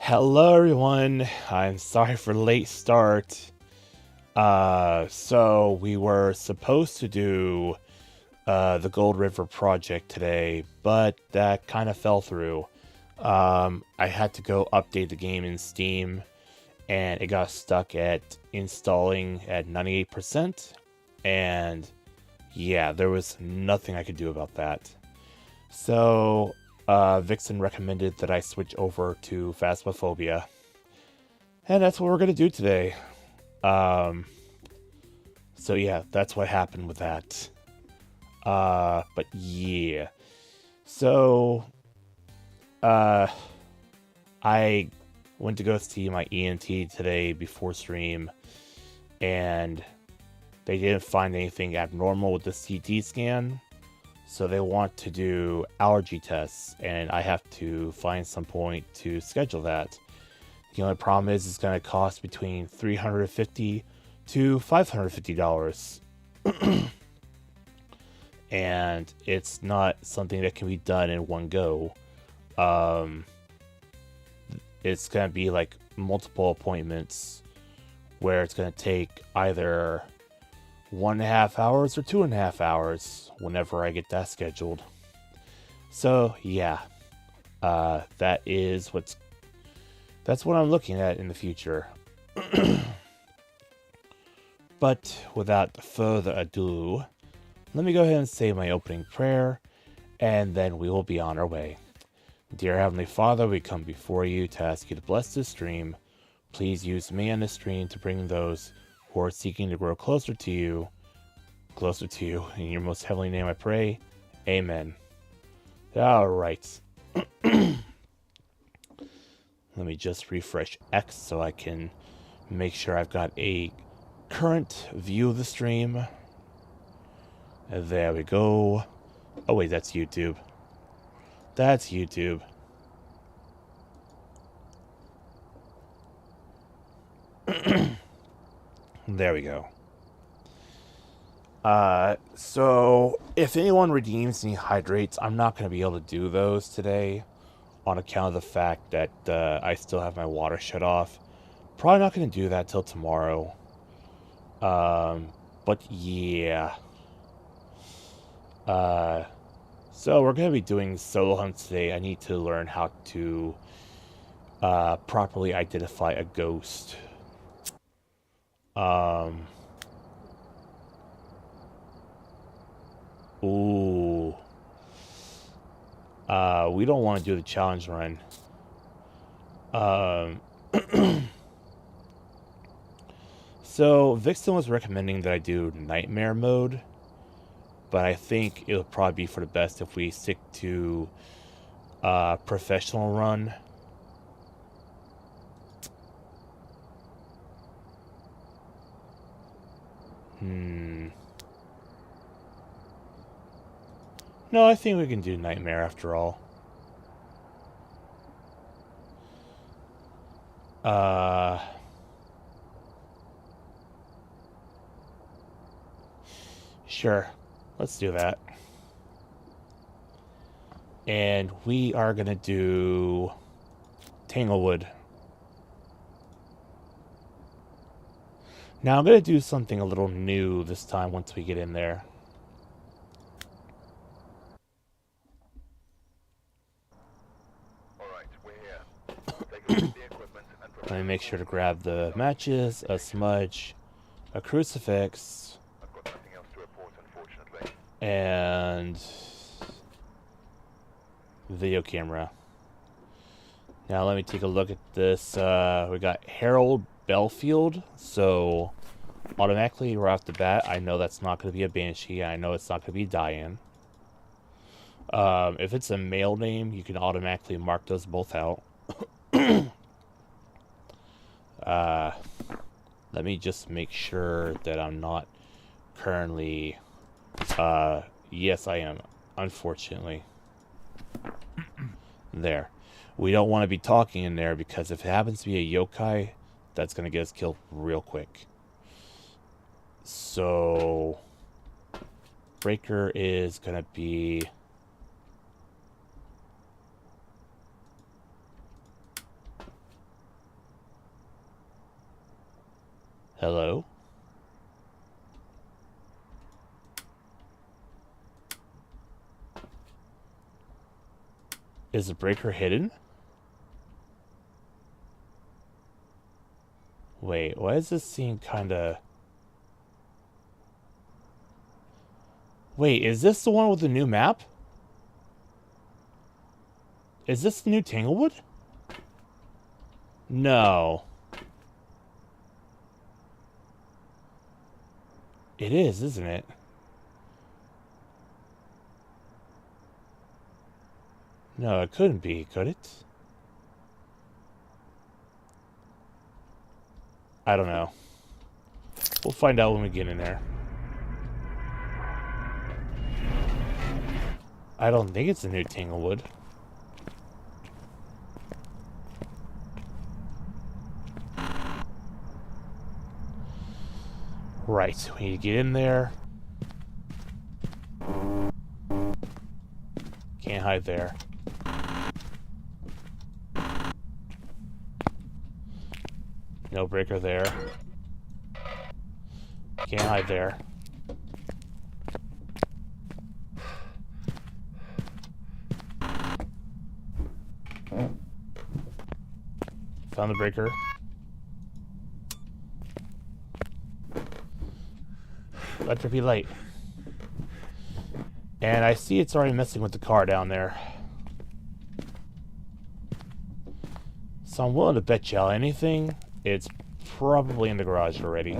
Hello everyone, I'm sorry for the late start. So we were supposed to do the Gold River project today, but that kind of fell through. I had to go update the game in Steam, and it got stuck at installing at 98%, and yeah, there was nothing I could do about that. So, Vixen recommended that I switch over to Phasmophobia. And that's what we're going to do today. Um, so yeah, that's what happened with that. But yeah. So, uh, I went to go see my ENT today before stream, and they didn't find anything abnormal with the CT scan. So they want to do allergy tests, and I have to find some point to schedule that. The only problem is it's going to cost between $350 to $550. And it's not something that can be done in one go. It's going to be like multiple appointments where it's going to take either 1.5 hours or 2.5 hours whenever I get that scheduled. So yeah, that's what I'm looking at in the future. But without further ado, let me go ahead and say my opening prayer, and then we will be on our way. Dear Heavenly Father, we come before you to ask you to bless this stream. Please use me on this stream to bring those who are seeking to grow closer to you. In your most heavenly name I pray. Amen. Alright. Let me just refresh X so I can make sure I've got a current view of the stream. And there we go. Oh wait, that's YouTube. That's YouTube. There we go. So if anyone redeems any hydrates, I'm not going to be able to do those today on account of the fact that I still have my water shut off. Probably not going to do that till tomorrow. But yeah. So we're going to be doing solo hunts today. I need to learn how to properly identify a ghost. Ooh. We don't want to do the challenge run. So Vixen was recommending that I do nightmare mode, but I think it'll probably be for the best if we stick to professional run. No, I think we can do nightmare after all. Sure. Let's do that. And we are going to do Tanglewood. Now I'm going to do something a little new this time once we get in there. Alright, we're here. Take a look at the equipment and Let me make sure to grab the matches, a smudge, a crucifix, I've got nothing else to report, unfortunately. and video camera. Now let me take a look at this. We got Harold Belfield, so automatically right off the bat, I know that's not going to be a Banshee. I know it's not going to be Diane. If it's a male name, you can automatically mark those both out. Let me just make sure that I'm not currently... yes, I am, unfortunately. There. We don't want to be talking in there because if it happens to be a yokai, that's going to get us killed real quick. So... Breaker is going to be... Hello? Is the breaker hidden? Wait, why does this seem kinda... Wait, is this the one with the new map? Is this the new Tanglewood? No. It is, isn't it? No, it couldn't be, could it? I don't know. We'll find out when we get in there. I don't think it's the new Tanglewood. Right, we need to get in there. Can't hide there. No breaker there. Can't hide there. Found the breaker. Let there be light. And I see it's already messing with the car down there. So I'm willing to bet y'all anything. It's probably in the garage already.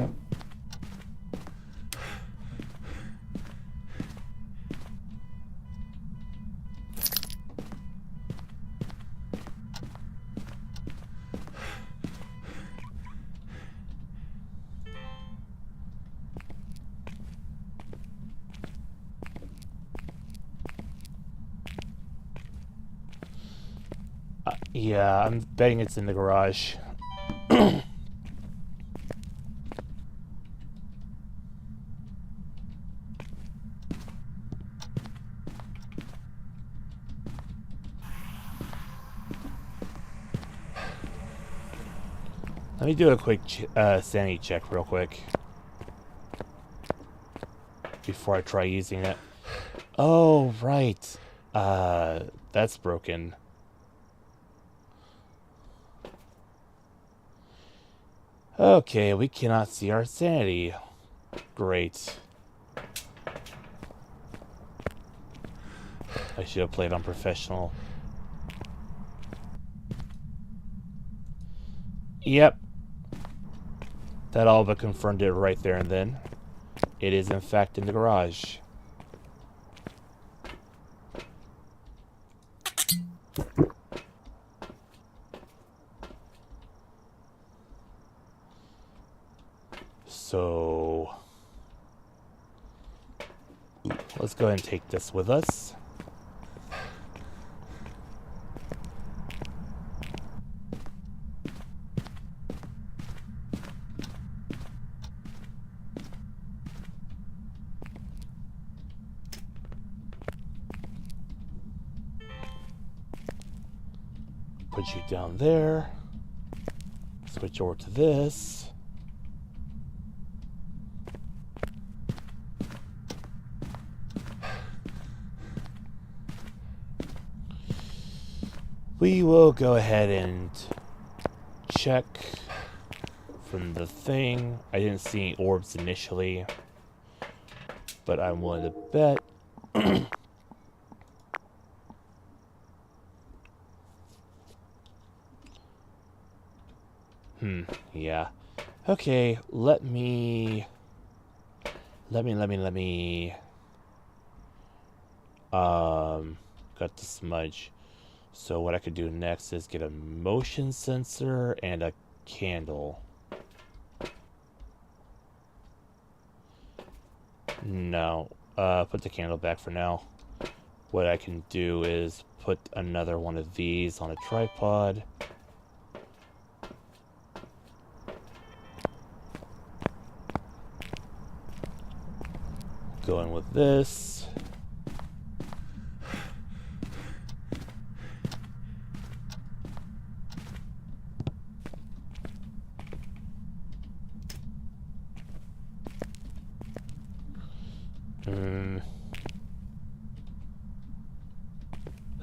Yeah, I'm betting it's in the garage. Let me do a quick sanity check real quick before I try using it. Oh, right. That's broken. Okay, we cannot see our sanity. Great. I should have played on professional. Yep. That all but confirmed it right there and then. It is in fact in the garage. So let's go ahead and take this with us. Put you down there. Switch over to this. We will go ahead and check from the thing. I didn't see any orbs initially, but I'm willing to bet. Yeah. Okay, let me got the smudge. So what I could do next is get a motion sensor and a candle. No, put the candle back for now. What I can do is put another one of these on a tripod. Going with this.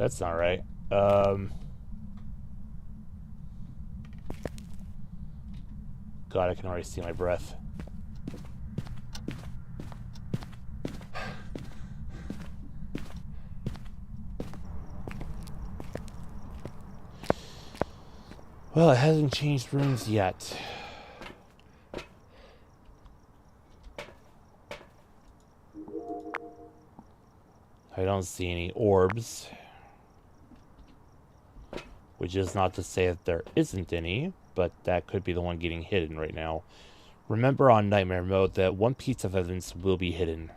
That's not right. God, I can already see my breath. Well, it hasn't changed rooms yet. I don't see any orbs. Which is not to say that there isn't any, but that could be the one getting hidden right now. Remember on Nightmare Mode that one piece of evidence will be hidden.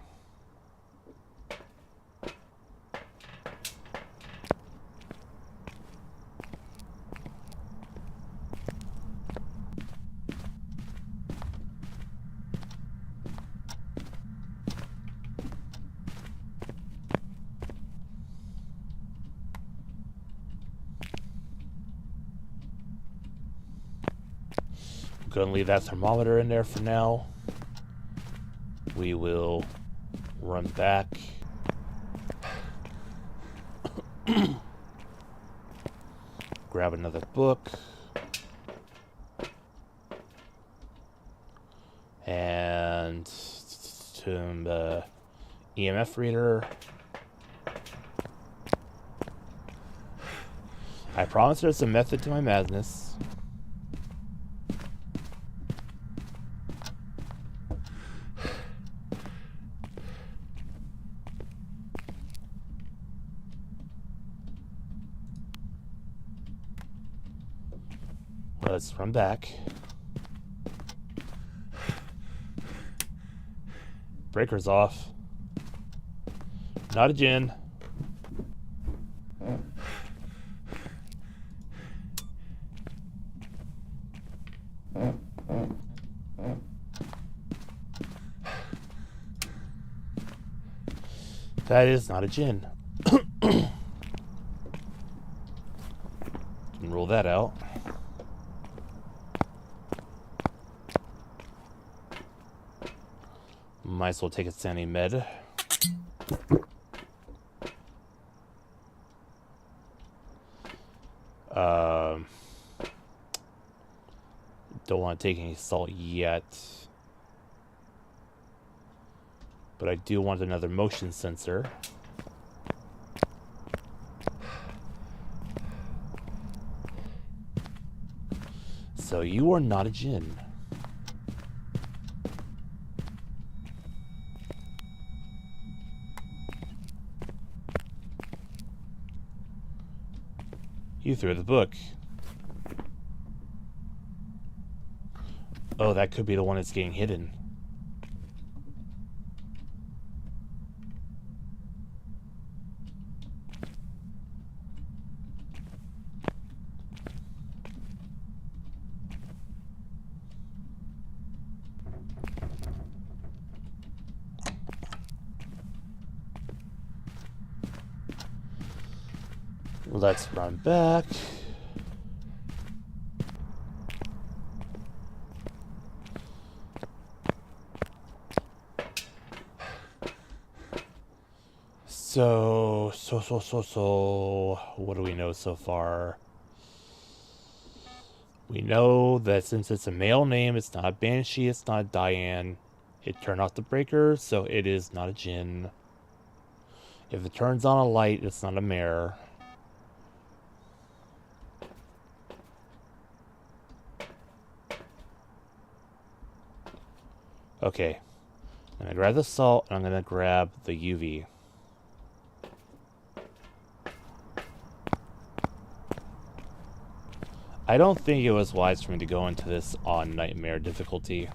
Gonna leave that thermometer in there for now. We will run back. Grab another book. And the EMF reader. I promise there's a method to my madness. Let's run back. Breaker's off. Not a djinn. That is not a djinn. Can rule that out. Might as well take a standing med. Don't want to take any salt yet. But I do want another motion sensor. So you are not a djinn. You threw the book. Oh, that could be the one that's getting hidden. Let's run back. So, what do we know so far? We know that since it's a male name, it's not a Banshee, it's not a Diane. It turned off the breaker, so it is not a djinn. If it turns on a light, it's not a mare. Okay. I'm gonna grab the salt, and I'm gonna grab the UV. I don't think it was wise for me to go into this on Nightmare difficulty.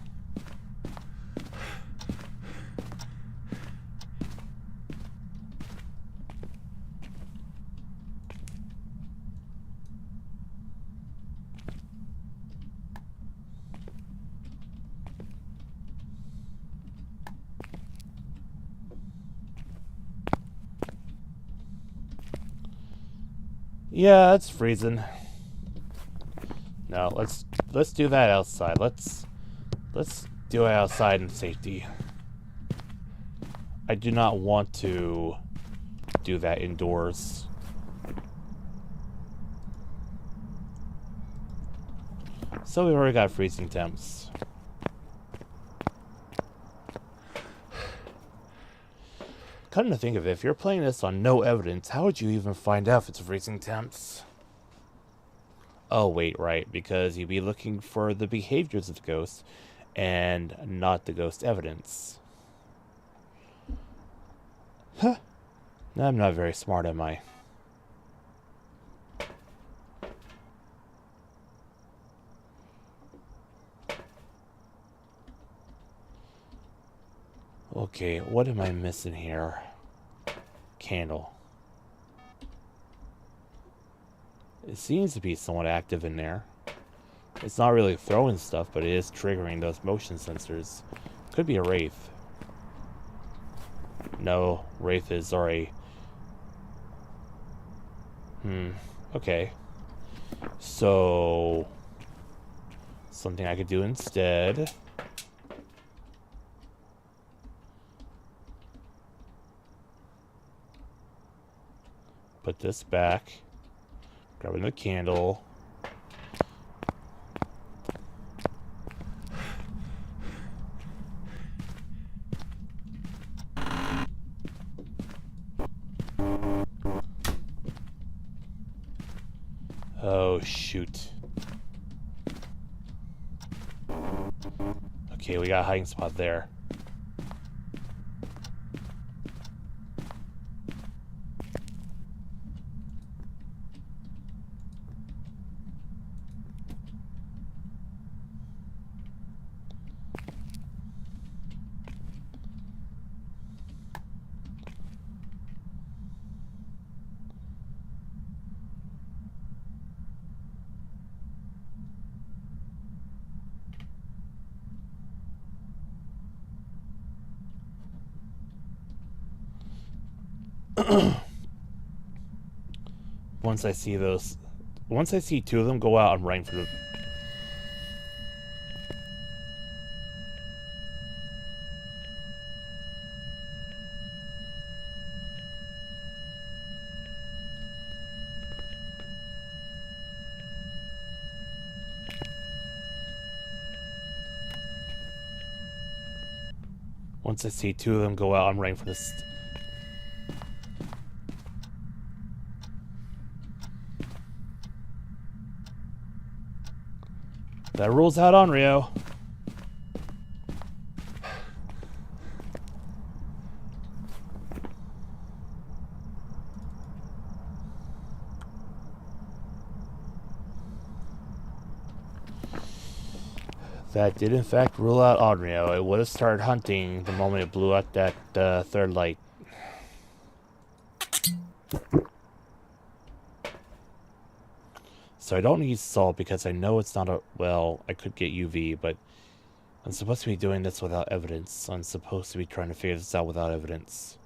Yeah, it's freezing. No, let's do that outside. Let's do it outside in safety. I do not want to do that indoors. So we've already got freezing temps. Come to think of it, if you're playing this on no evidence, how would you even find out if it's freezing temps? Oh, wait, right, because you'd be looking for the behaviors of the ghost and not the ghost evidence. Huh. I'm not very smart, am I? Okay, what am I missing here? Candle. It seems to be somewhat active in there. It's not really throwing stuff, but it is triggering those motion sensors. Could be a wraith. No, wraith is already... okay. So... something I could do instead... put this back. Grabbing the candle. Oh, shoot. Okay, we got a hiding spot there. Once I see two of them go out, I'm running for the... Once I see two of them go out, I'm running for this... That rules out on Rio. That did in fact rule out Onryo. It would have started hunting the moment it blew out that third light. So I don't need salt because I know it's not a... well, I could get UV, but I'm supposed to be doing this without evidence. I'm supposed to be trying to figure this out without evidence.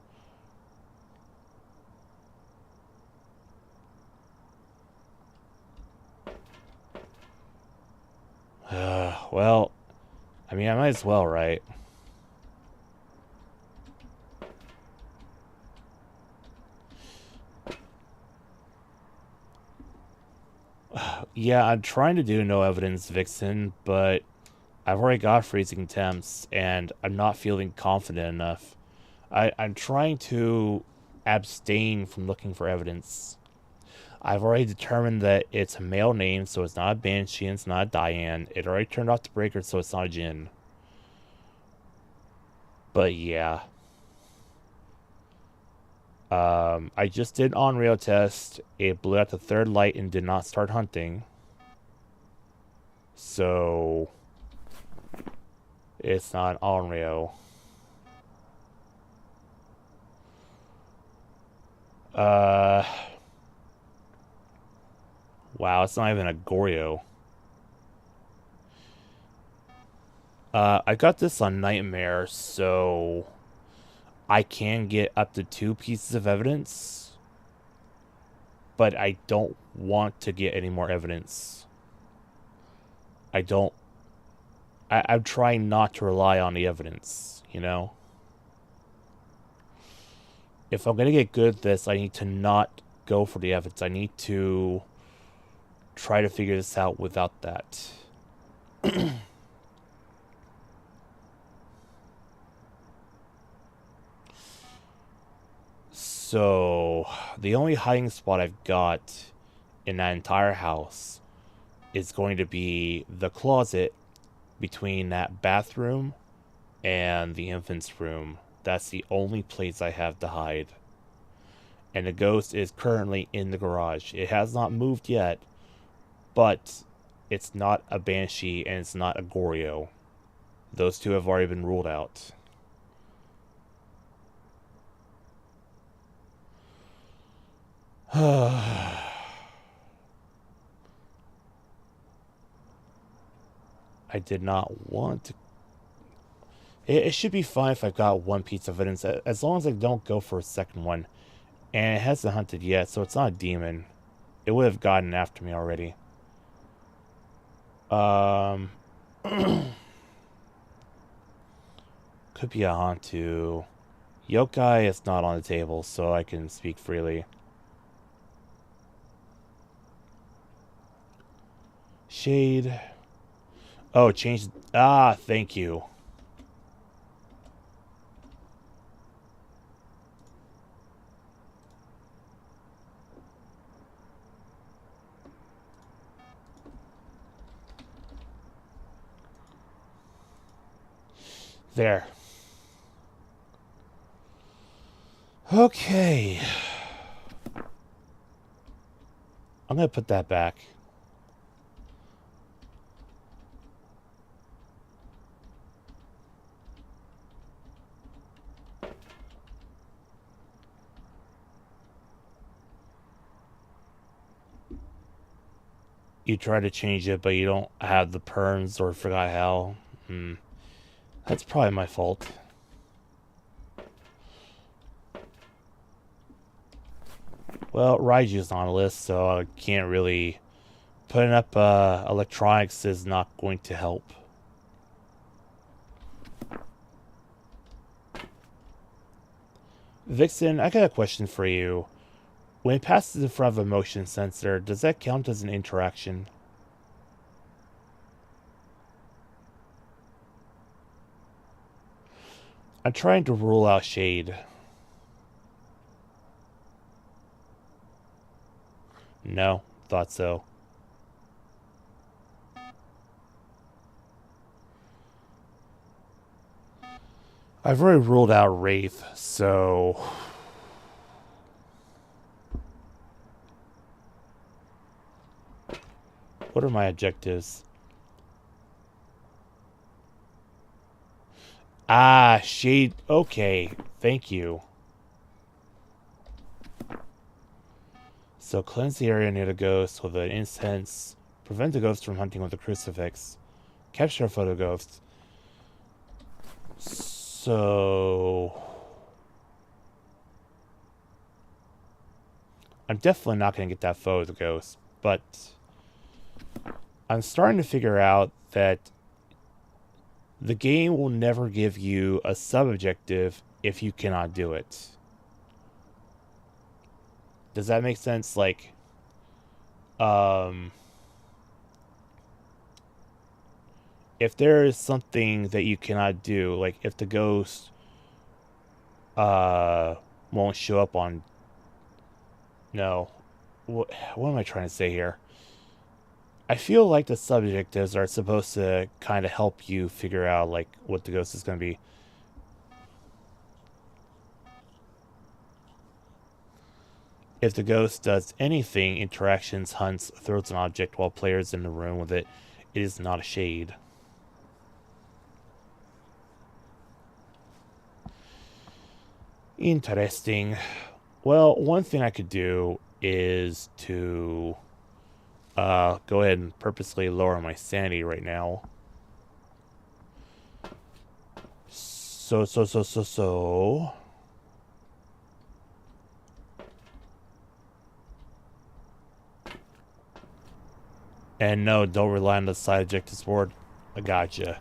Well, I mean, I might as well, right? Yeah, I'm trying to do no evidence Vixen, but I've already got freezing temps, and I'm not feeling confident enough. I'm trying to abstain from looking for evidence. I've already determined that it's a male name, so it's not a Banshee and it's not a Diane. It already turned off the breaker, so it's not a Jinn. But yeah. I just did an on-rail test. It blew out the third light and did not start hunting. So... it's not an on-rail. Wow, it's not even a Goryo. I got this on Nightmare, so I can get up to 2 pieces of evidence, but I don't want to get any more evidence. I'm trying not to rely on the evidence, you know? If I'm gonna get good at this, I need to not go for the evidence. I need to try to figure this out without that. So, the only hiding spot I've got in that entire house is going to be the closet between that bathroom and the infant's room. That's the only place I have to hide. And the ghost is currently in the garage. It has not moved yet, but it's not a banshee and it's not a Goryo. Those two have already been ruled out. I did not want to. It should be fine if I've got one piece of evidence, as long as I don't go for a second one. And it hasn't hunted yet, so it's not a demon. It would have gotten after me already. Could be a Hantu. Yokai is not on the table, so I can speak freely. Shade. Oh, change. Ah, thank you. There. Okay. I'm going to put that back. You try to change it, but you don't have the perms or forgot how. That's probably my fault. Well, Raiju's on a list, so I can't really... Putting up electronics is not going to help. Vixen, I got a question for you. When it passes in front of a motion sensor, does that count as an interaction? I'm trying to rule out shade. No, thought so. I've already ruled out Wraith, so... What are my objectives? Ah, shade. Okay, thank you. So cleanse the area near the ghost with an incense. Prevent the ghost from hunting with a crucifix. Capture a photo ghost. So... I'm definitely not going to get that photo ghost, but... I'm starting to figure out that the game will never give you a sub-objective if you cannot do it. Does that make sense? Like, if there is something that you cannot do, like if the ghost won't show up on... No. What am I trying to say here? I feel like the subjectives are supposed to kind of help you figure out, like, what the ghost is going to be. If the ghost does anything, interactions, hunts, throws an object while players in the room with it, it is not a shade. Interesting. Well, one thing I could do is to... go ahead and purposely lower my sanity right now. So. And no, don't rely on the side objectives board. I gotcha.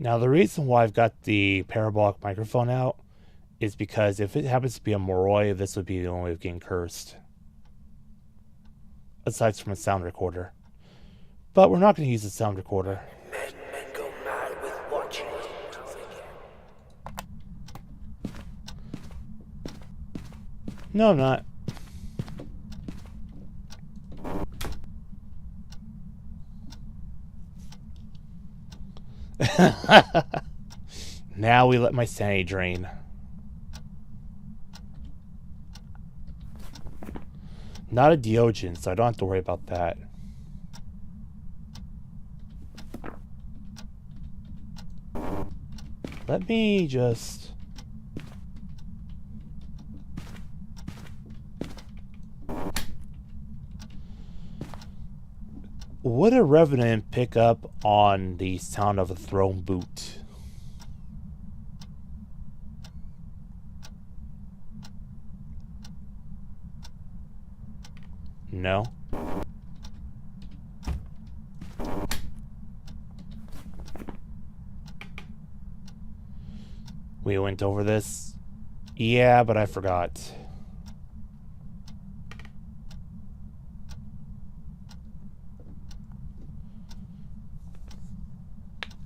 Now, the reason why I've got the parabolic microphone out is because if it happens to be a Moroi, this would be the only way of getting cursed. Aside from a sound recorder. But we're not going to use the sound recorder. Men go mad with watching. No, I'm not. Now we let my sanity drain. Not a Diogen, so I don't have to worry about that. Let me just... Would a Revenant pick up on the sound of a thrown boot? No. We went over this. Yeah, but I forgot.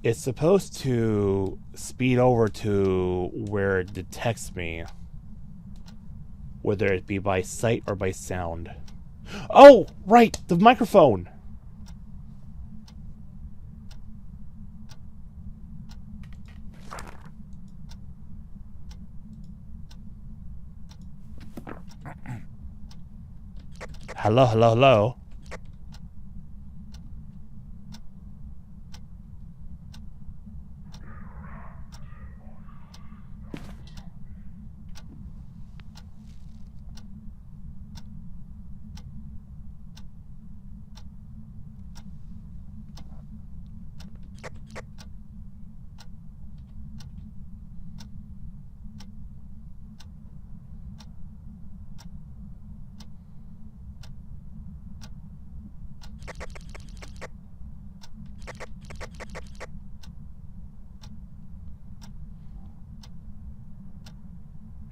It's supposed to speed over to where it detects me, whether it be by sight or by sound. Oh, right, the microphone. Hello, hello, hello.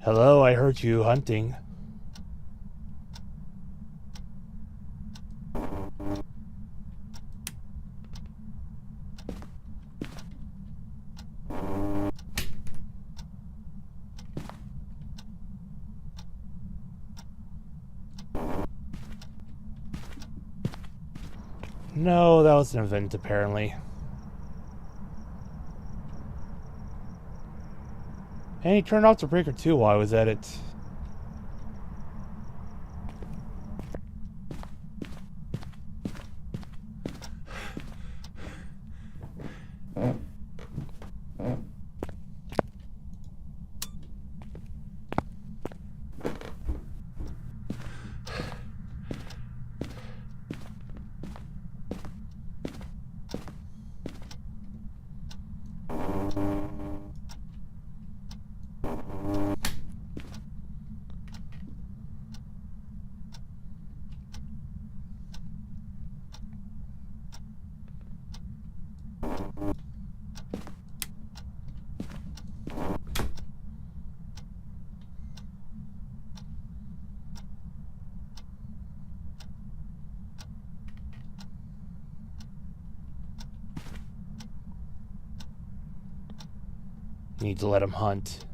Hello, I heard you hunting. No, that was an event, apparently. And he turned off the breaker too while I was at it. Need to let him hunt.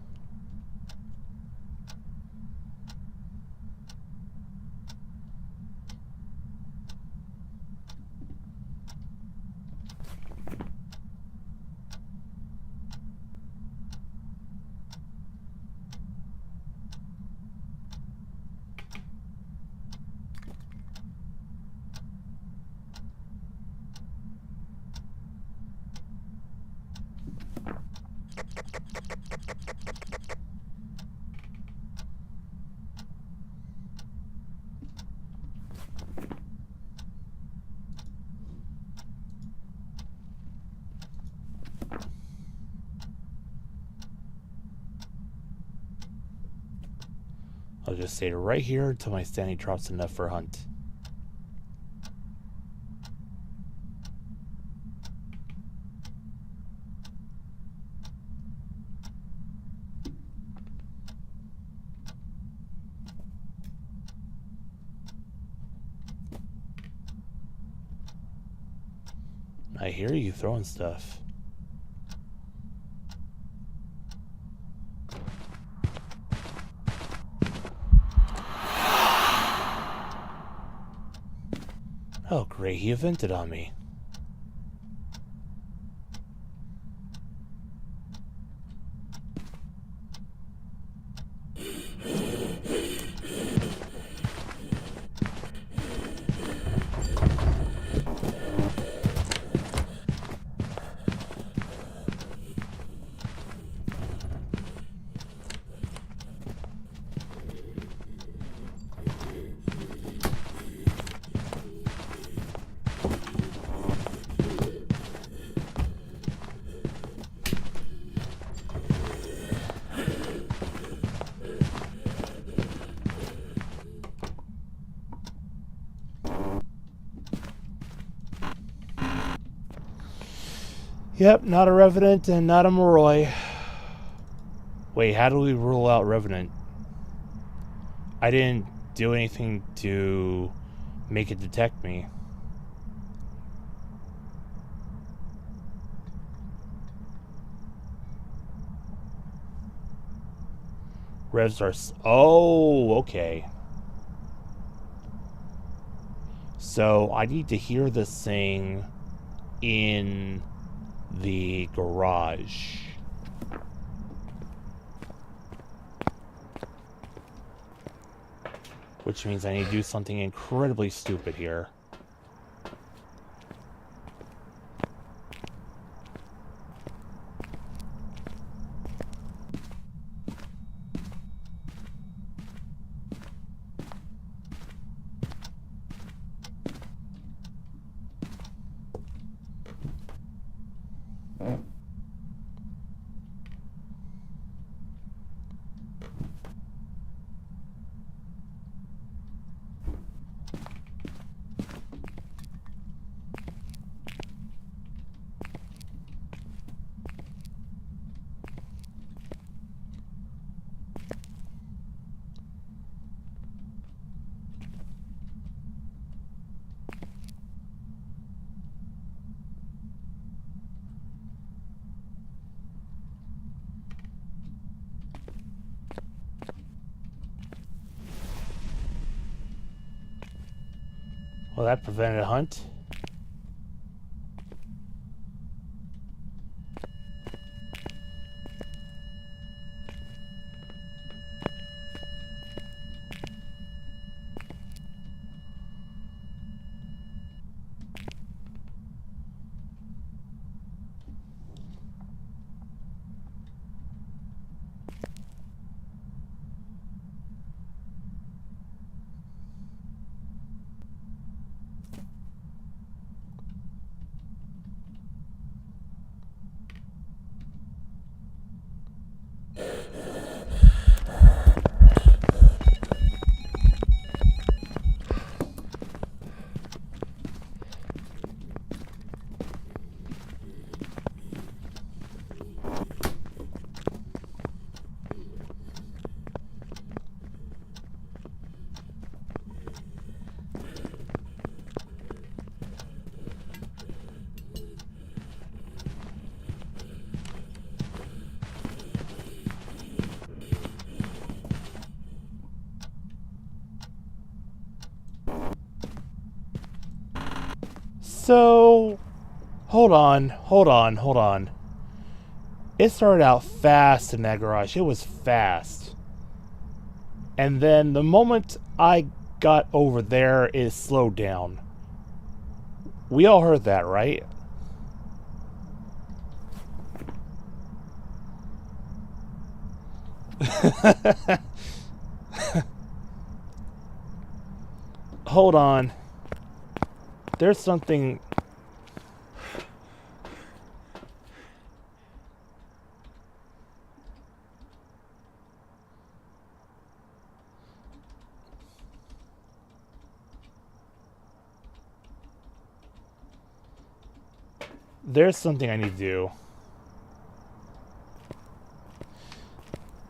I'll just stay right here until my sanity drops enough for a hunt. I hear you throwing stuff. Oh, great, he vented on me. Yep, not a Revenant and not a Moroi. Wait, how do we rule out Revenant? I didn't do anything to make it detect me. Revs are... Oh, okay. So I need to hear this thing in the garage. Which means I need to do something incredibly stupid here. Well, that prevented a hunt. So, hold on. It started out fast in that garage. It was fast. And then the moment I got over there, it slowed down. We all heard that, right? Hold on. There's something... There's something I need to do.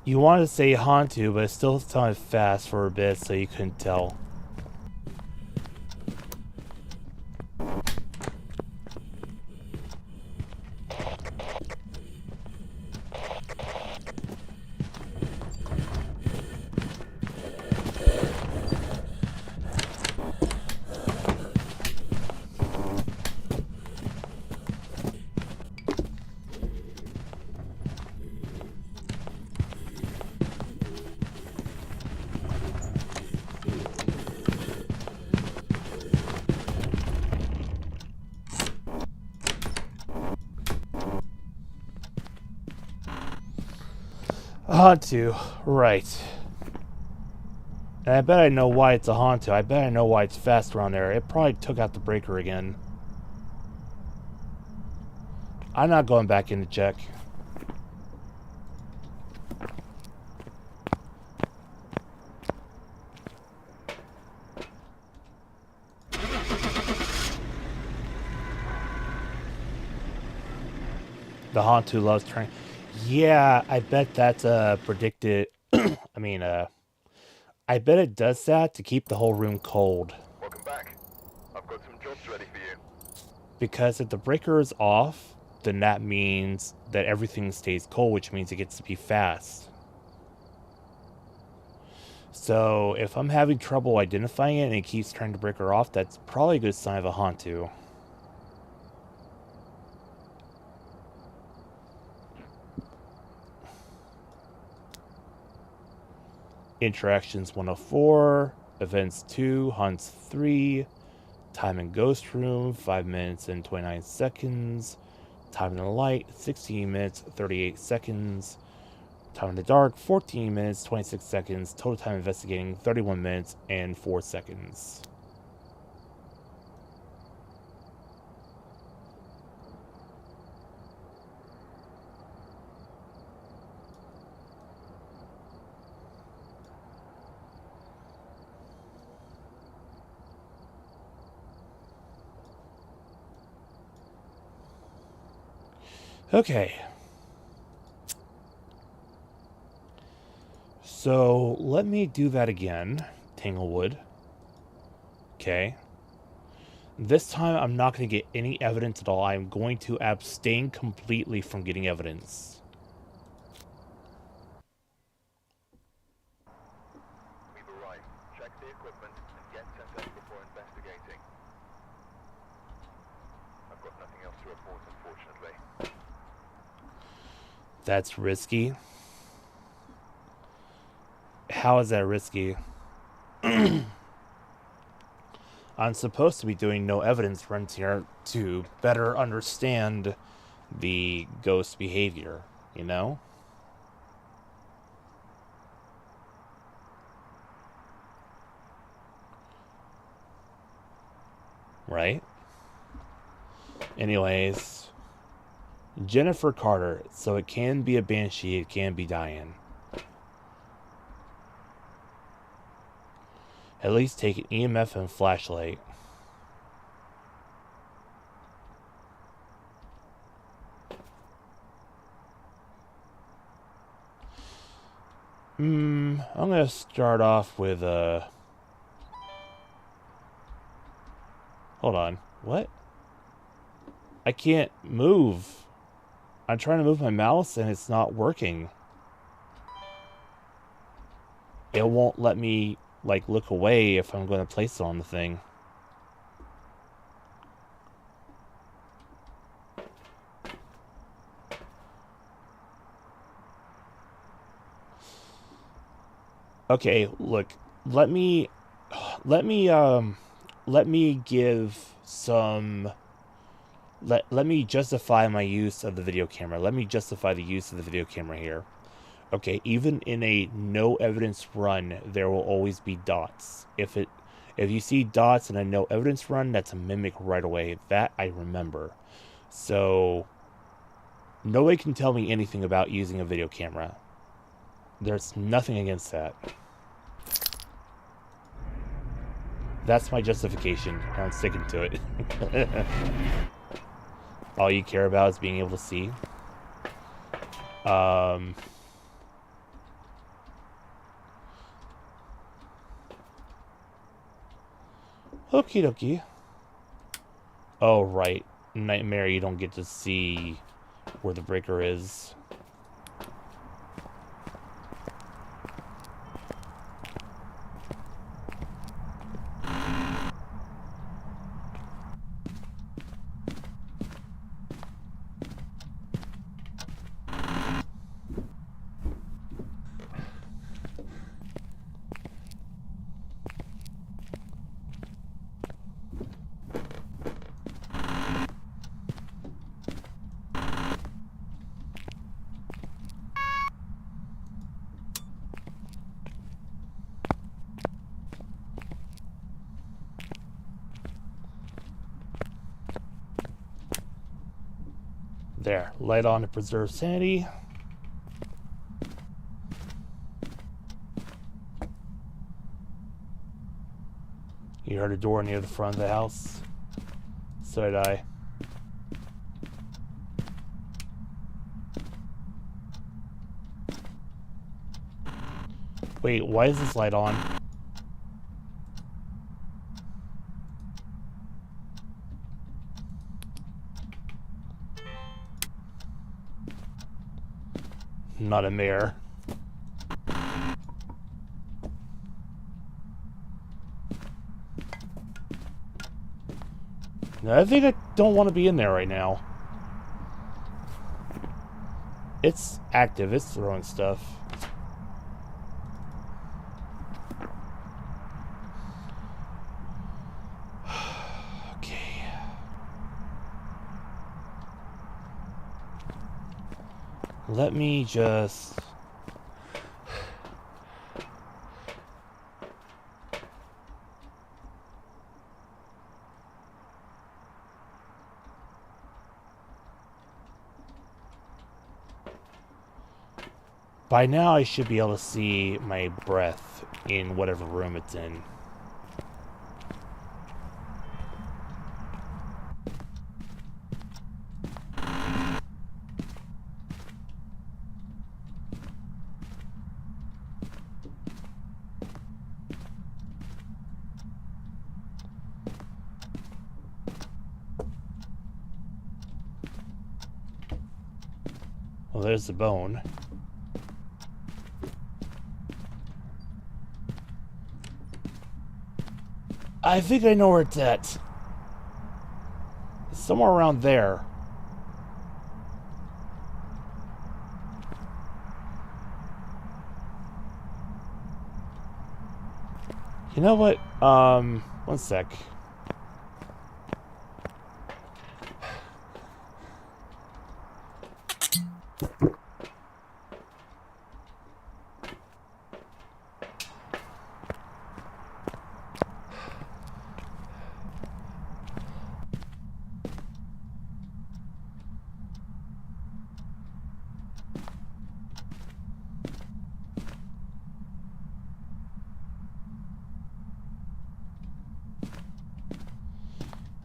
You wanted to say Hantu, but it still sounded fast for a bit, so you couldn't tell. Hantu, right. And I bet I know why it's a Hantu. I bet I know why it's fast around there. It probably took out the breaker again. I'm not going back in to check. The Hantu loves trying. Yeah, I bet that's predicted. I mean, I bet it does that to keep the whole room cold. Welcome back. I've got some jobs ready for you. Because if the breaker is off, then that means that everything stays cold, which means it gets to be fast. So if I'm having trouble identifying it and it keeps trying to break her off, that's probably a good sign of a Hantu. Interactions 104, events 2, hunts 3, time in ghost room 5 minutes and 29 seconds, time in the light 16 minutes 38 seconds, time in the dark 14 minutes 26 seconds, total time investigating 31 minutes and 4 seconds. Okay. So let me do that again, Tanglewood. Okay. This time I'm not going to get any evidence at all. I'm going to abstain completely from getting evidence. We've arrived. Check the equipment and get set up before investigating. I've got nothing else to report, unfortunately. That's risky. How is that risky? I'm supposed to be doing no evidence runs here to better understand the ghost behavior, you know? Right? Anyways, Jennifer Carter. So it can be a Banshee, it can be Diane. At least take an EMF and flashlight. I'm gonna start off with hold on. What? I can't move. I'm trying to move my mouse and it's not working. It won't let me, like, look away if I'm going to place it on the thing. Okay, look. Let me give some... Let me justify my use of the video camera. Let me justify the use of the video camera here. Okay, even in a no evidence run, there will always be dots. If you see dots in a no evidence run, that's a mimic right away. That I remember. So nobody can tell me anything about using a video camera. There's nothing against that. That's my justification, and I'm sticking to it. All you care about is being able to see. Okie dokie. Oh, right. Nightmare, you don't get to see where the breaker is. There, light on to preserve sanity. You heard a door near the front of the house? So did I. Wait, why is this light on? Not a mayor. No, I think I don't want to be in there right now. It's active, it's throwing stuff. Okay. Let me just... By now I should be able to see my breath in whatever room it's in. Well, there's the bone. I think I know where it's at. It's somewhere around there. You know what? One sec.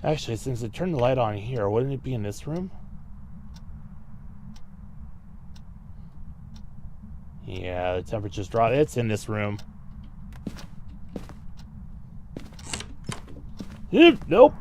Actually, since it turned the light on here, wouldn't it be in this room? Yeah, the temperature's dropped. It's in this room. Nope.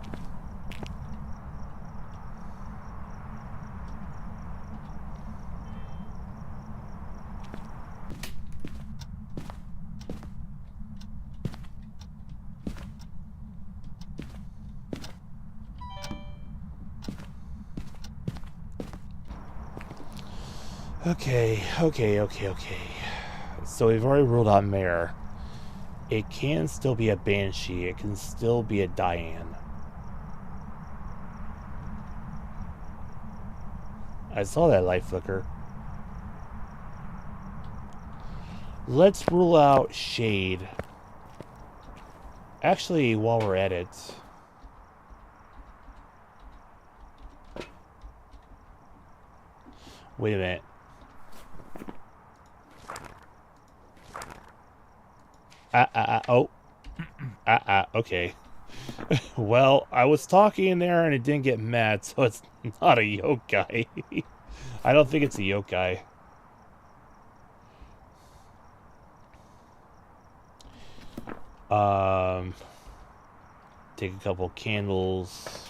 Okay. So we've already ruled out Mare. It can still be a Banshee. It can still be a Diane. I saw that light flicker. Let's rule out Shade. Actually, while we're at it... Wait a minute. Oh. Okay. Well, I was talking in there and it didn't get mad, so it's not a yokai. I don't think it's a yokai. Take a couple candles.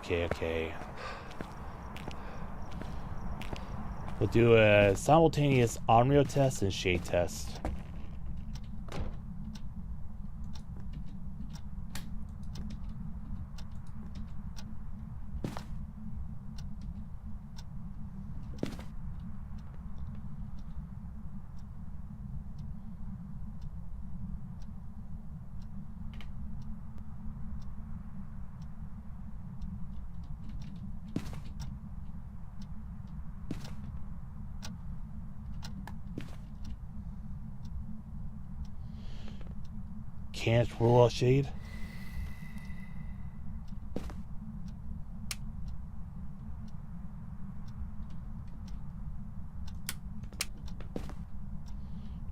Okay. We'll do a simultaneous Onryo test and Shade test. can't rule out shade?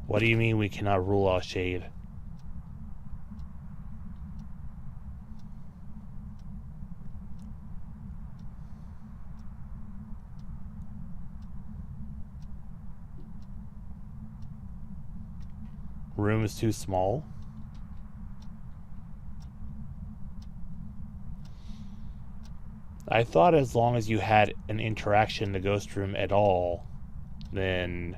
What do you mean we cannot rule out shade? Room is too small? I thought as long as you had an interaction in the ghost room at all, then...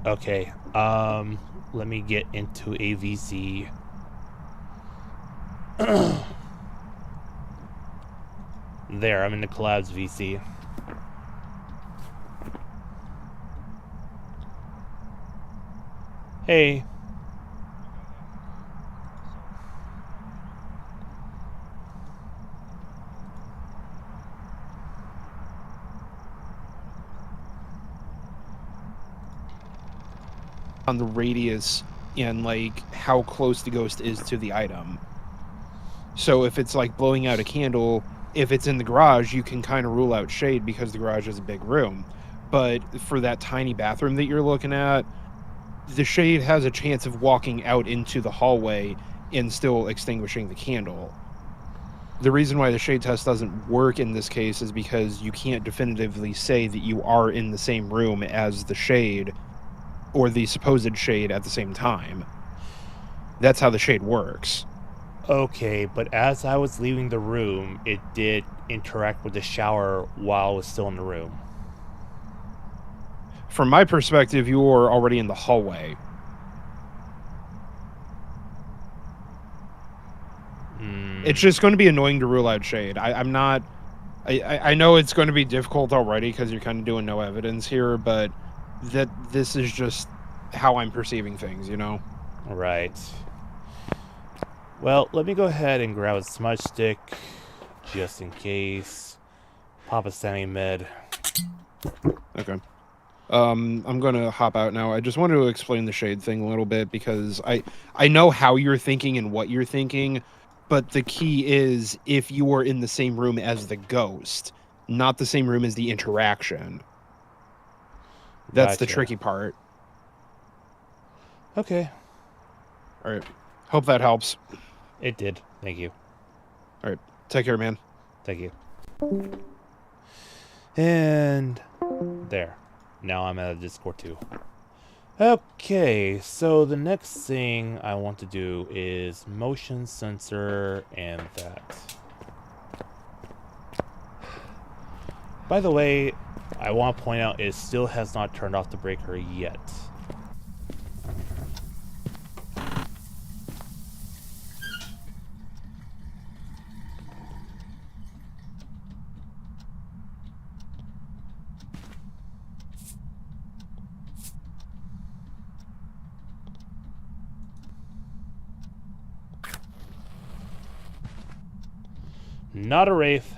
Okay, let me get into a VC. There, I'm in the clouds VC. Hey. On the radius and like how close the ghost is to the item. So if it's like blowing out a candle, if it's in the garage, you can kind of rule out shade because the garage is a big room. But for that tiny bathroom that you're looking at, the shade has a chance of walking out into the hallway and still extinguishing the candle. The reason why the shade test doesn't work in this case is because you can't definitively say that you are in the same room as the shade or the supposed shade at the same time. That's how the shade works. Okay, but as I was leaving the room, it did interact with the shower while I was still in the room. From my perspective, you were already in the hallway. It's just going to be annoying to rule out shade. I'm not... I know it's going to be difficult already because you're kind of doing no evidence here, but this is just how I'm perceiving things, you know? Right. Well, let me go ahead and grab a smudge stick, just in case. Pop a semi-med. Okay. I'm going to hop out now. I just wanted to explain the shade thing a little bit because I know how you're thinking and what you're thinking, but the key is if you are in the same room as the ghost, not the same room as the interaction. That's the Gotcha. tricky part. Okay. All right. Hope that helps. It did. Thank you. All right. Take care, man. Thank you. And there. Now I'm at a Discord too. Okay, so the next thing I want to do is motion sensor and that. By the way, I want to point out it still has not turned off the breaker yet. Not a wraith.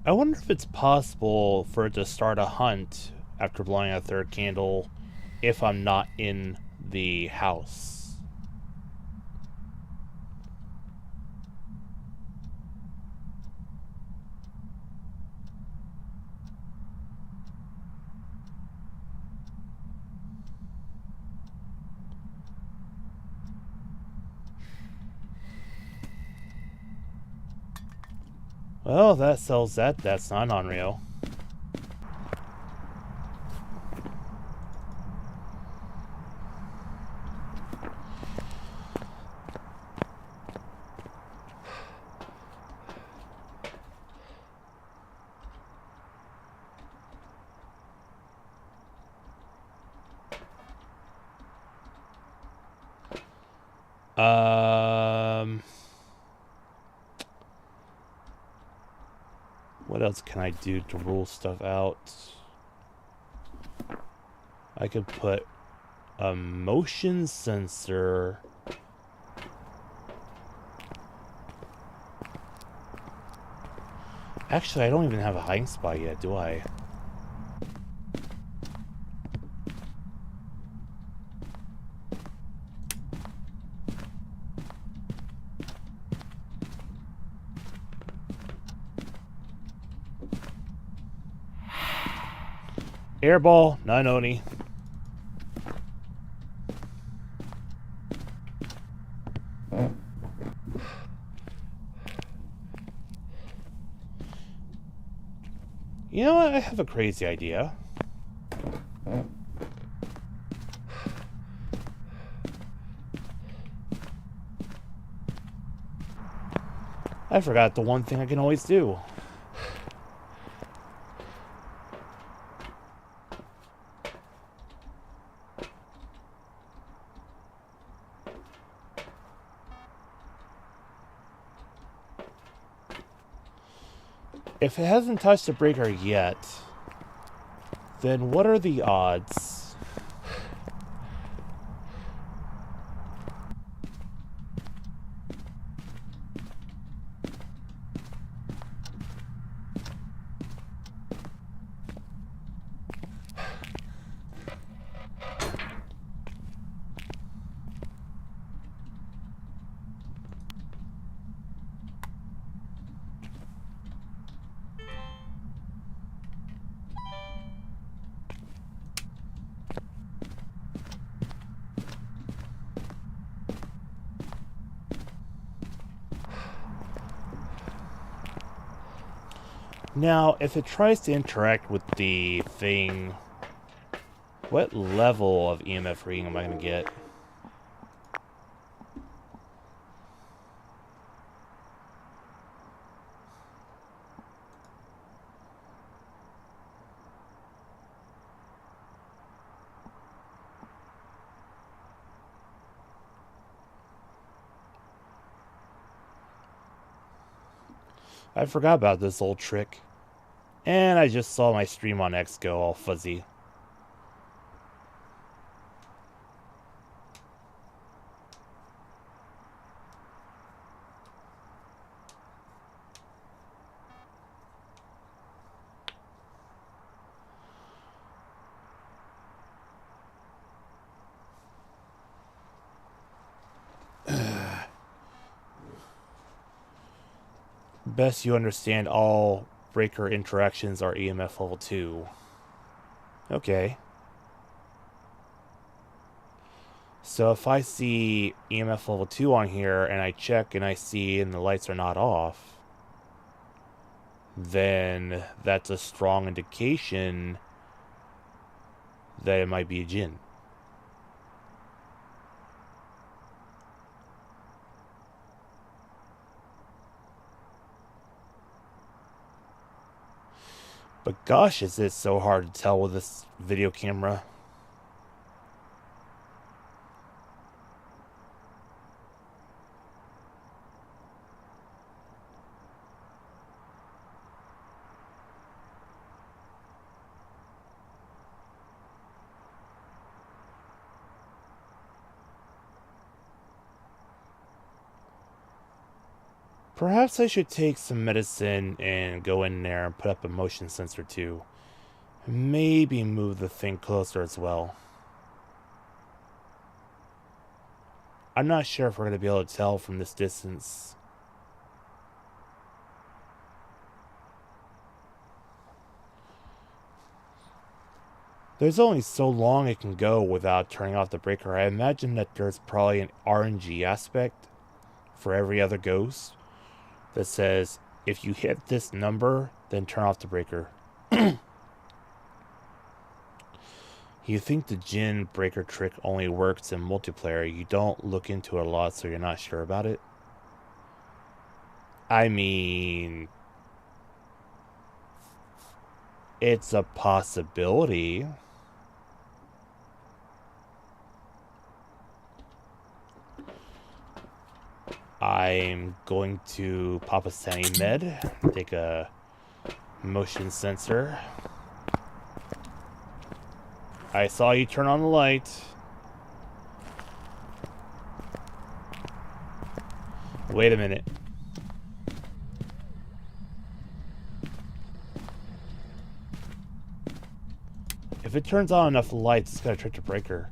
I wonder if it's possible for it to start a hunt after blowing a third candle if I'm not in the house. Well, that sells that. That's not unreal. What else can I do to rule stuff out? I could put a motion sensor. Actually, I don't even have a hiding spot yet, do I? Airball, not Oni. You know what? I have a crazy idea. I forgot the one thing I can always do. If it hasn't touched the breaker yet, then what are the odds? Now, if it tries to interact with the thing, what level of EMF reading am I going to get? I forgot about this old trick. And I just saw my stream on X go all fuzzy. Best you understand all breaker interactions are EMF level 2. Okay. So if I see EMF level 2 on here and I check and I see and the lights are not off, then that's a strong indication that it might be a djinn. But gosh, is it so hard to tell with this video camera. Perhaps I should take some medicine and go in there and put up a motion sensor too. Maybe move the thing closer as well. I'm not sure if we're going to be able to tell from this distance. There's only so long it can go without turning off the breaker. I imagine that there's probably an RNG aspect for every other ghost that says If you hit this number, then turn off the breaker. You think the Jinn breaker trick only works in multiplayer. You don't look into it a lot, so you're not sure about it. I mean, it's a possibility. I'm going to pop a Sani Med, take a motion sensor. I saw you turn on the light. Wait a minute. If it turns on enough lights, it's gonna trip the breaker.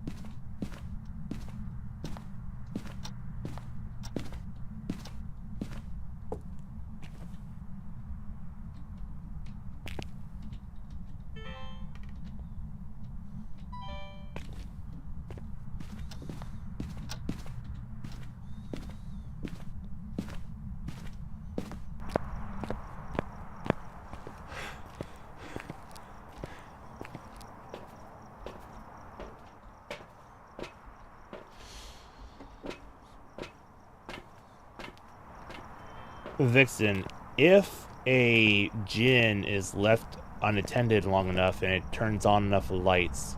Vixen, if a Jinn is left unattended long enough and it turns on enough lights,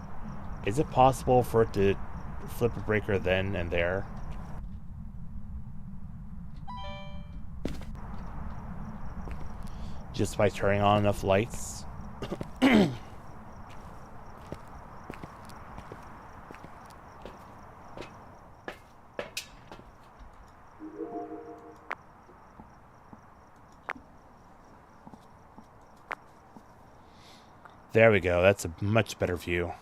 is it possible for it to flip a breaker then and there? Just by turning on enough lights? There we go. That's a much better view.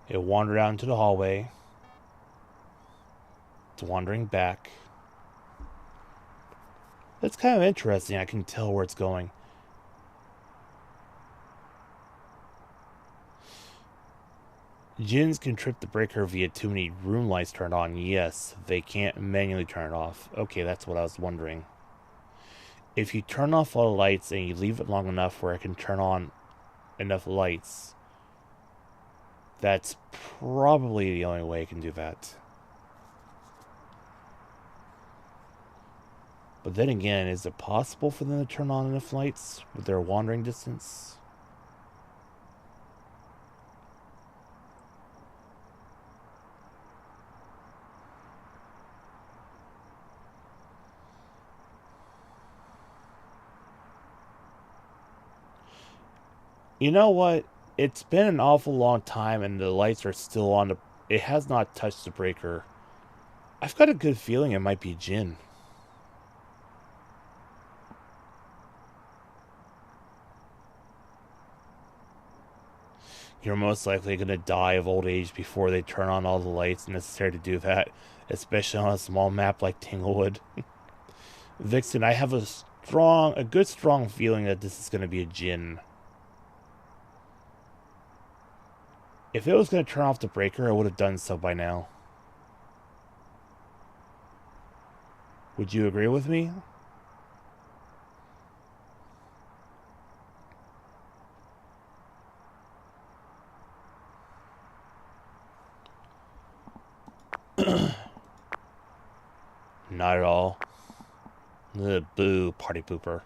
It wandered out into the hallway. It's wandering back. That's kind of interesting. I can tell where it's going. Jinns can trip the breaker via too many room lights turned on. Yes, they can't manually turn it off. Okay, that's what I was wondering. If you turn off all the lights and you leave it long enough where it can turn on enough lights, that's probably the only way it can do that. But then again, is it possible for them to turn on enough lights with their wandering distance? You know what? It's been an awful long time and the lights are still on. It has not touched the breaker. I've got a good feeling it might be Jinn. You're most likely going to die of old age before they turn on all the lights necessary to do that, especially on a small map like Tanglewood. Vixen, I have a good strong feeling that this is going to be a Jinn. If it was going to turn off the breaker, I would have done so by now. Would you agree with me? Not at all. Ugh, boo, party pooper.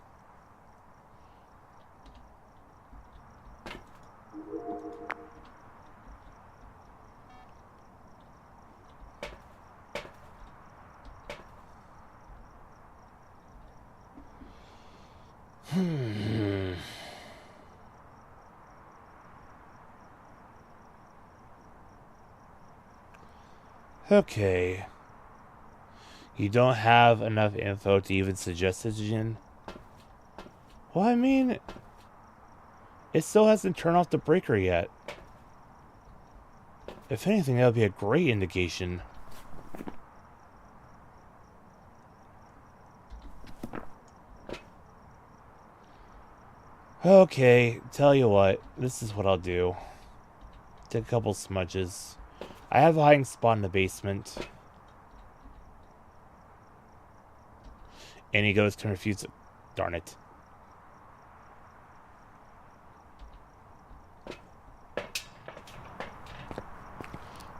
Okay. You don't have enough info to even suggest a Jinn? Well, I mean, it still hasn't turned off the breaker yet. If anything, that would be a great indication. Okay, tell you what, this is what I'll do. Take a couple smudges. I have a hiding spot in the basement. And he goes to refuse it. Darn it.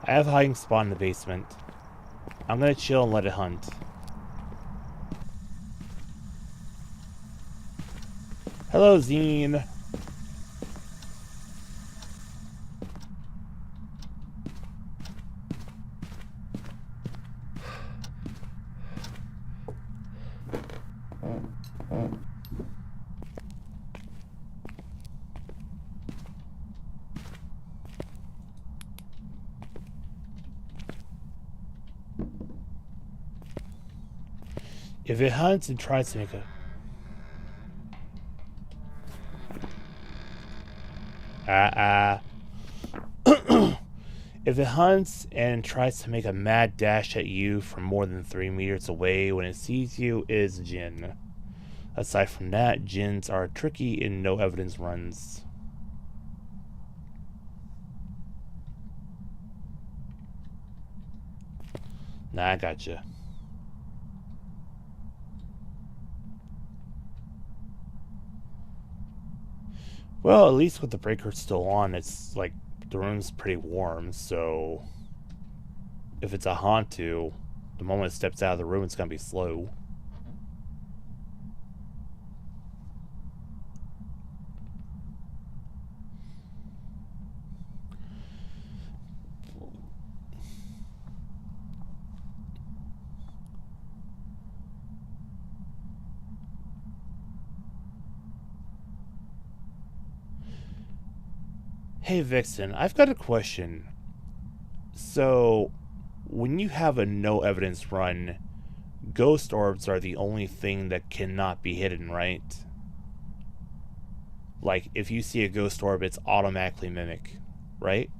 I have a hiding spot in the basement. I'm gonna chill and let it hunt. Hello, Zine. If it hunts and tries to make a... If it hunts and tries to make a mad dash at you from more than 3 meters away when it sees you, it is a Jinn. Aside from that, Jinns are tricky in no evidence runs. Nah, I gotcha. Well, at least with the breaker still on, it's like the room's pretty warm, so if it's a Hantu, the moment it steps out of the room, it's gonna be slow. Hey Vixen, I've got a question. So, when you have a no evidence run, ghost orbs are the only thing that cannot be hidden, right? Like, if you see a ghost orb, it's automatically mimic, right?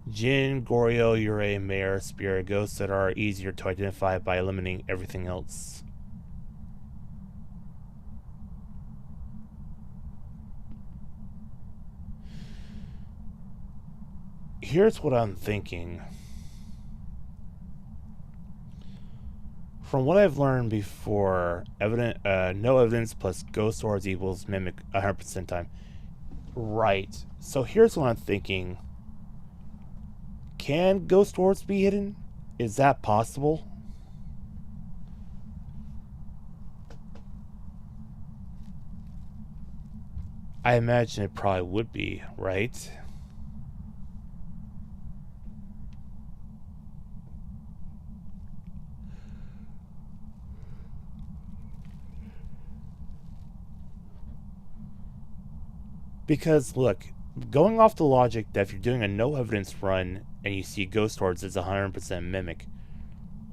Jinn, Goryo, Yurei, Mare, Spirit, ghosts that are easier to identify by eliminating everything else. Here's what I'm thinking. From what I've learned before, no evidence plus ghost orbs equals mimic 100% time. Right. So here's what I'm thinking. Can ghost orbs be hidden? Is that possible? I imagine it probably would be, right? Because, look, going off the logic that if you're doing a no evidence run and you see ghost orbs as 100% mimic,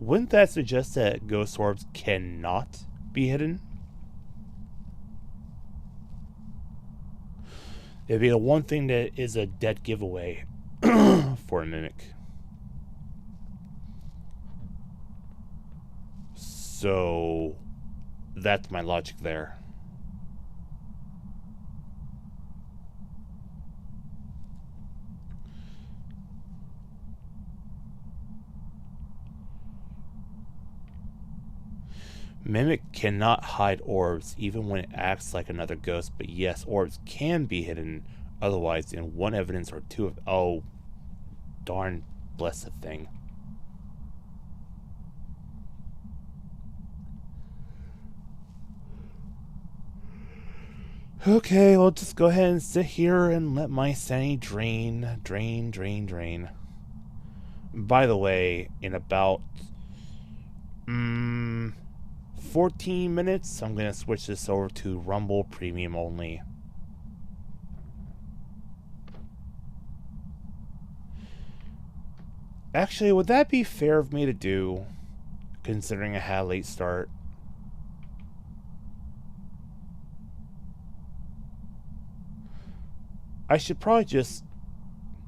wouldn't that suggest that ghost orbs cannot be hidden? It'd be the one thing that is a dead giveaway for a mimic. So, that's my logic there. Mimic cannot hide orbs even when it acts like another ghost, but yes, orbs can be hidden otherwise in one evidence or two of... Oh, darn blessed thing. Okay, well, just go ahead and sit here and let my sanity drain. By the way, in about 14 minutes, I'm going to switch this over to Rumble Premium only. Actually, would that be fair of me to do, considering I had a late start? I should probably just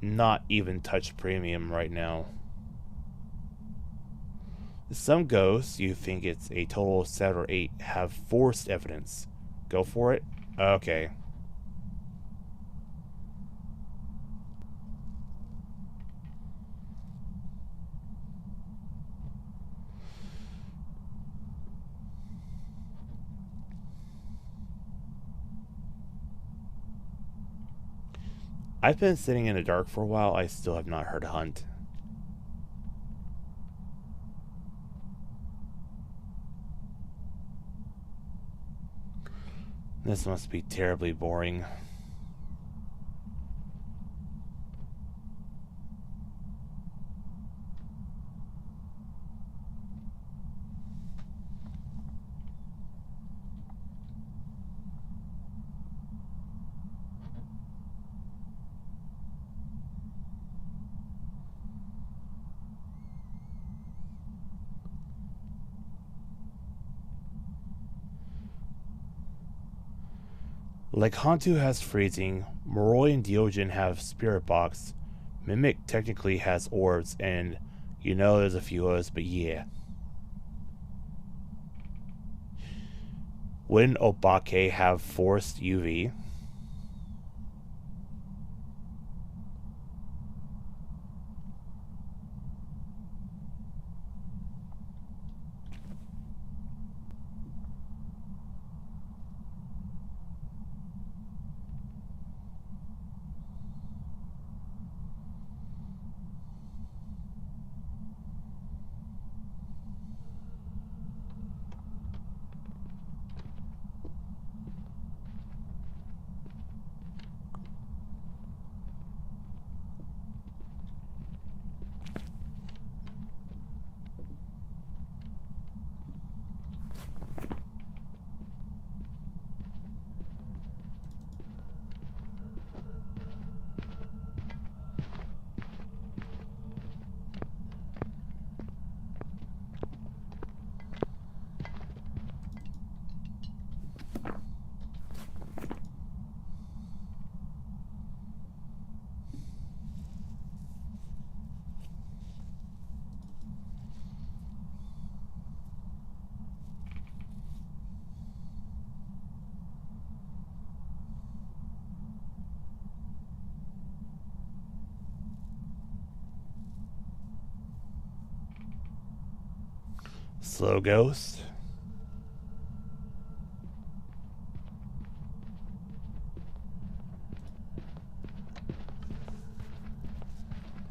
not even touch premium right now. Some ghosts, you think it's a total of 7 or 8, have forced evidence. Go for it? Okay. I've been sitting in the dark for a while. I still have not heard a hunt. This must be terribly boring. Like Hantu has freezing, Moroi and Diogen have spirit box, Mimic technically has orbs, and you know there's a few others, but yeah. Wouldn't Obake have forced UV? Slow ghost.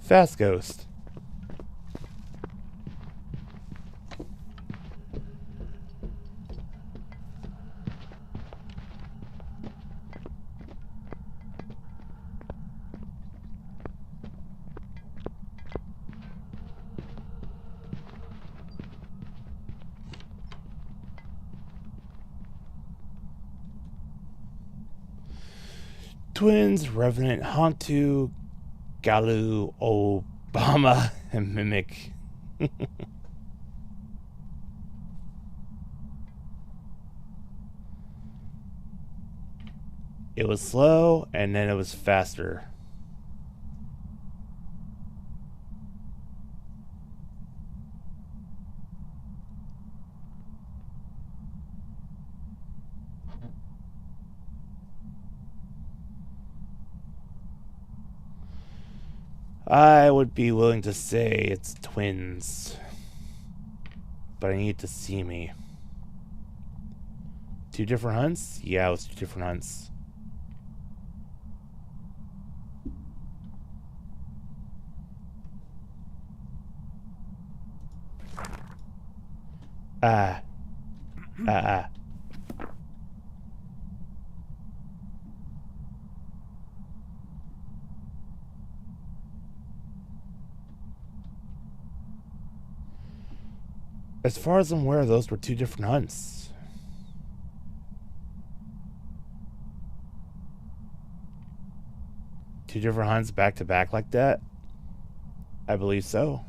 Fast ghost. Twins, Revenant, Hantu, Galu, Obama, and Mimic. It was slow, and then it was faster. I would be willing to say it's twins, but I need to see me. 2 different hunts? Yeah, it was 2 different hunts. Ah. As far as I'm aware, those were 2 different hunts. Two different hunts back to back like that? I believe so.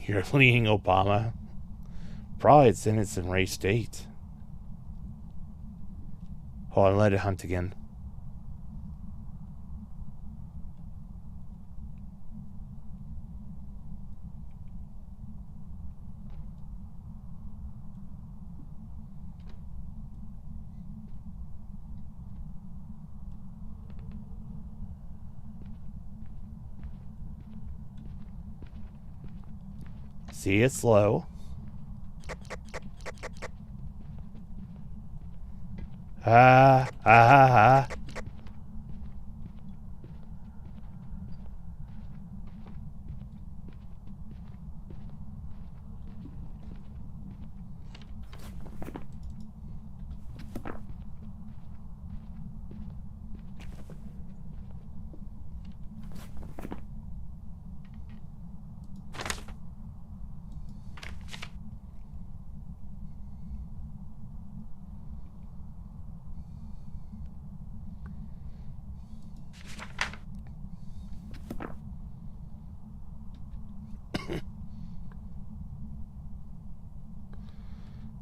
You're leading Obama? Probably it's in its enraged state. Hold on, let it hunt again. See, it's slow. Ah, ah, ah, ah.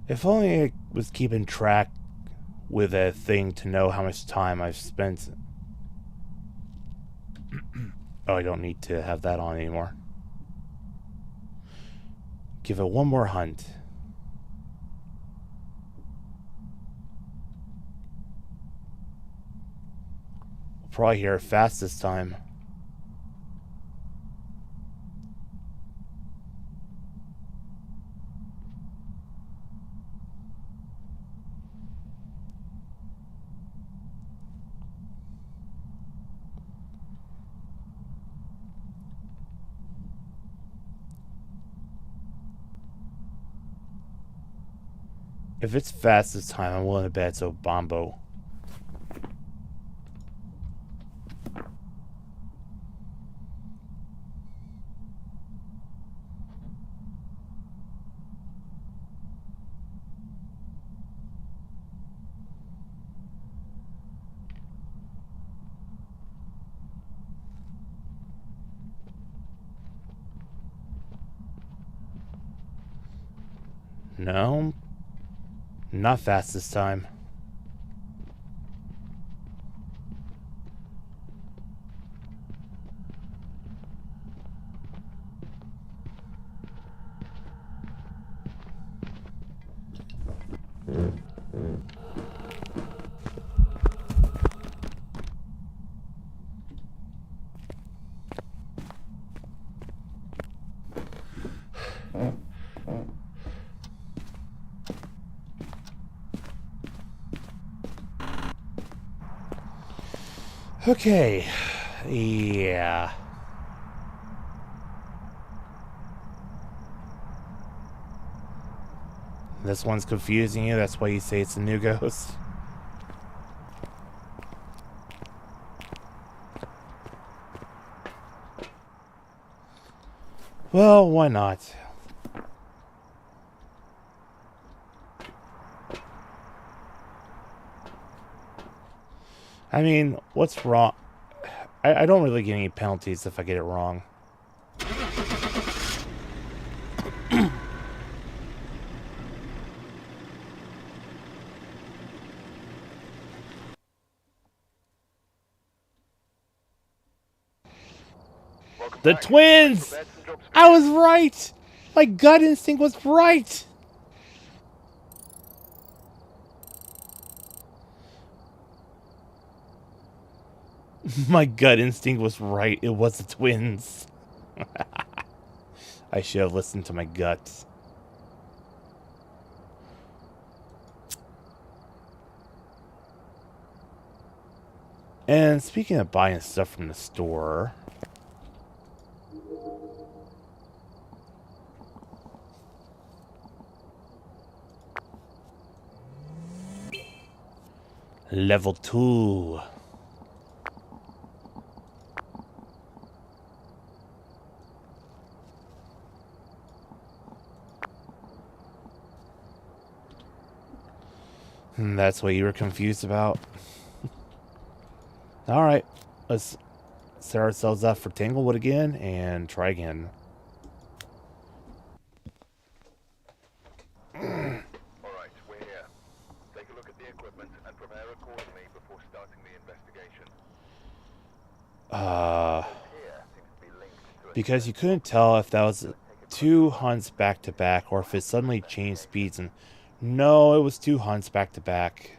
If only I was keeping track with a thing to know how much time I've spent. Oh, I don't need to have that on anymore. Give it one more hunt. We'll probably hear it fast this time. If it's fast this time, I'm willing to bet it's Obambo. No, not fast this time. Okay, yeah. This one's confusing you, that's why you say it's a new ghost. Well, why not? I mean, what's wrong? I don't really get any penalties if I get it wrong. The twins! I was right! My gut instinct was right! My gut instinct was right. It was the twins. I should have listened to my gut. And speaking of buying stuff from the store... Level 2. That's what you were confused about? Alright, let's set ourselves up for Tanglewood again and try again. Uh, Here seems to be linked to a because you couldn't tell if that was two hunts back to back or if it suddenly changed speeds. And no, it was two hunts back to back.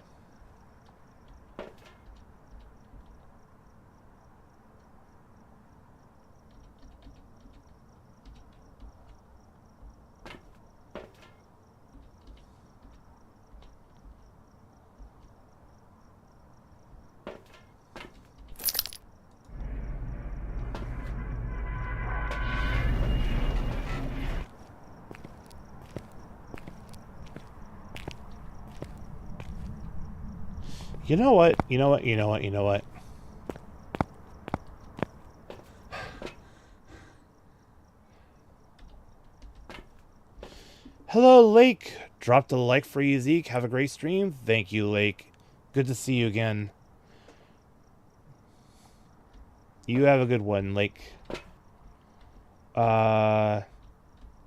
You know what? You know what? You know what? You know what? Hello, Lake. Dropped a like for you, Zeke. Have a great stream. Thank you, Lake. Good to see you again. You have a good one, Lake.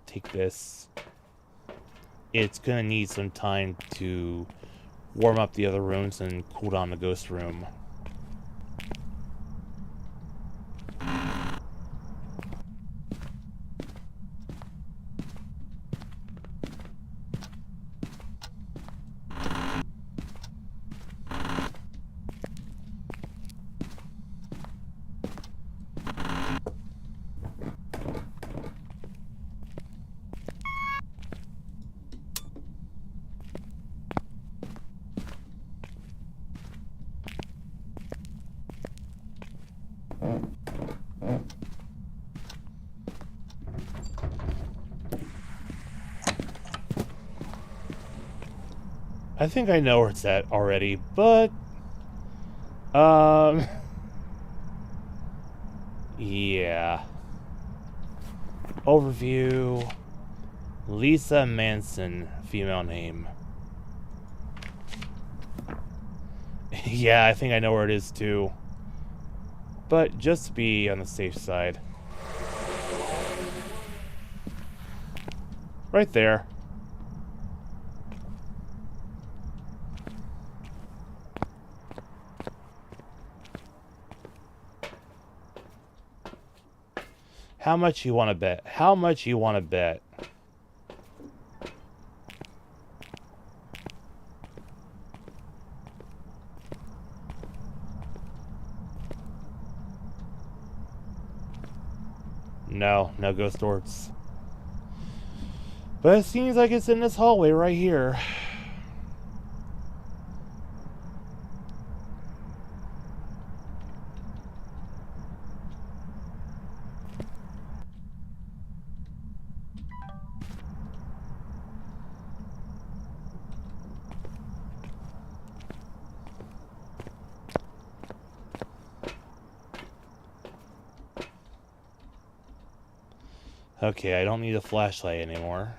Take this. It's gonna need some time to warm up the other rooms and cool down the ghost room. I think I know where it's at already, but yeah. Overview. Lisa Manson, female name. Yeah, I think I know where it is too. But just to be on the safe side. Right there. How much you want to bet? How much you want to bet? No, no ghost orbs. But it seems like it's in this hallway right here. Okay, I don't need a flashlight anymore.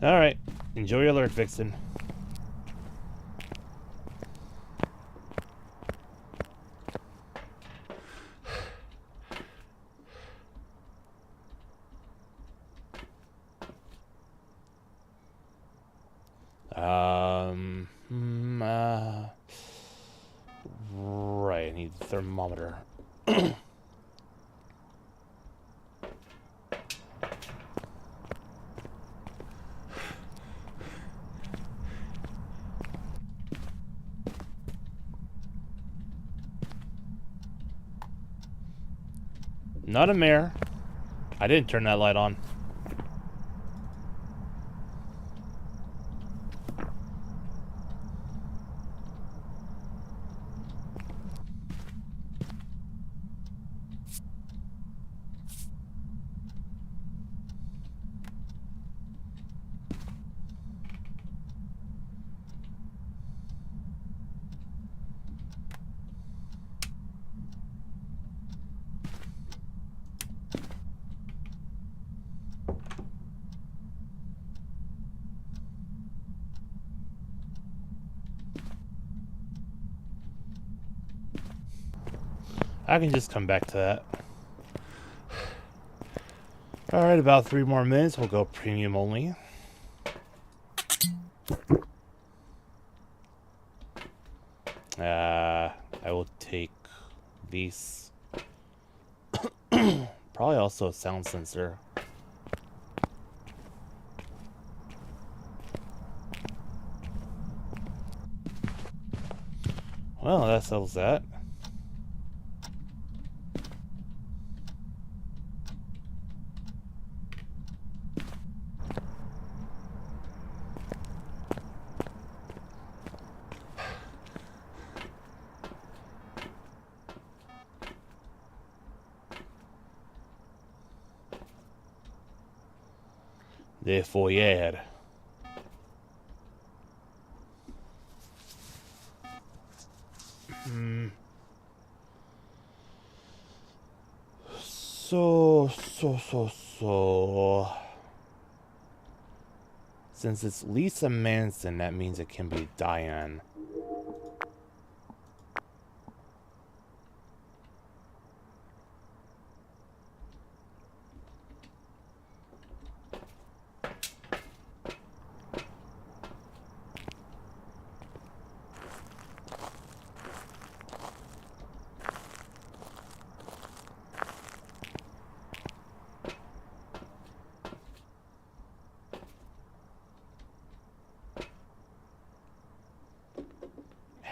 Alright, enjoy your alert, Vixen. Right, I need the thermometer. Not a mare. I didn't turn that light on. I can just come back to that. Alright, about 3 more minutes. We'll go premium only. I will take these. Probably also a sound sensor. Well, that settles that. The foyer. So. Since it's Lisa Manson, that means it can be Diane.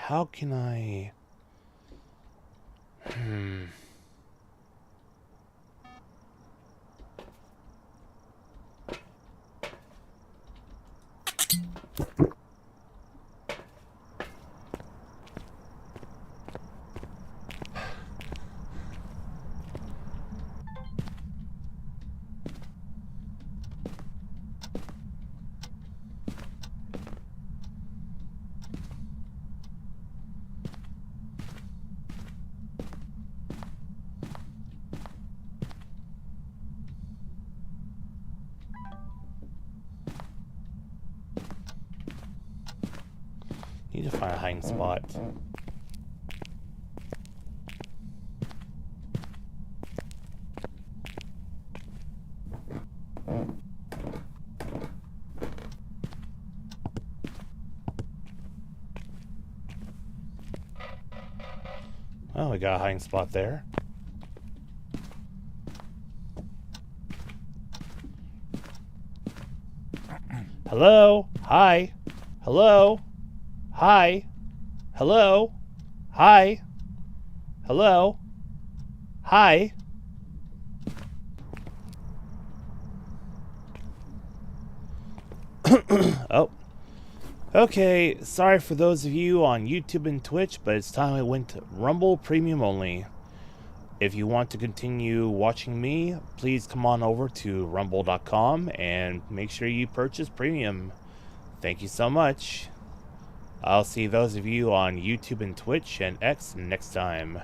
How can I... Need to find a hiding spot. Oh, we got a hiding spot there. Hello? Hi? Hello? Hi? Hello? Hi? Hello? Hi? Oh. Okay, sorry for those of you on YouTube and Twitch, but it's time I went to Rumble Premium only. If you want to continue watching me, please come on over to rumble.com and make sure you purchase Premium. Thank you so much. I'll see those of you on YouTube and Twitch and X next time.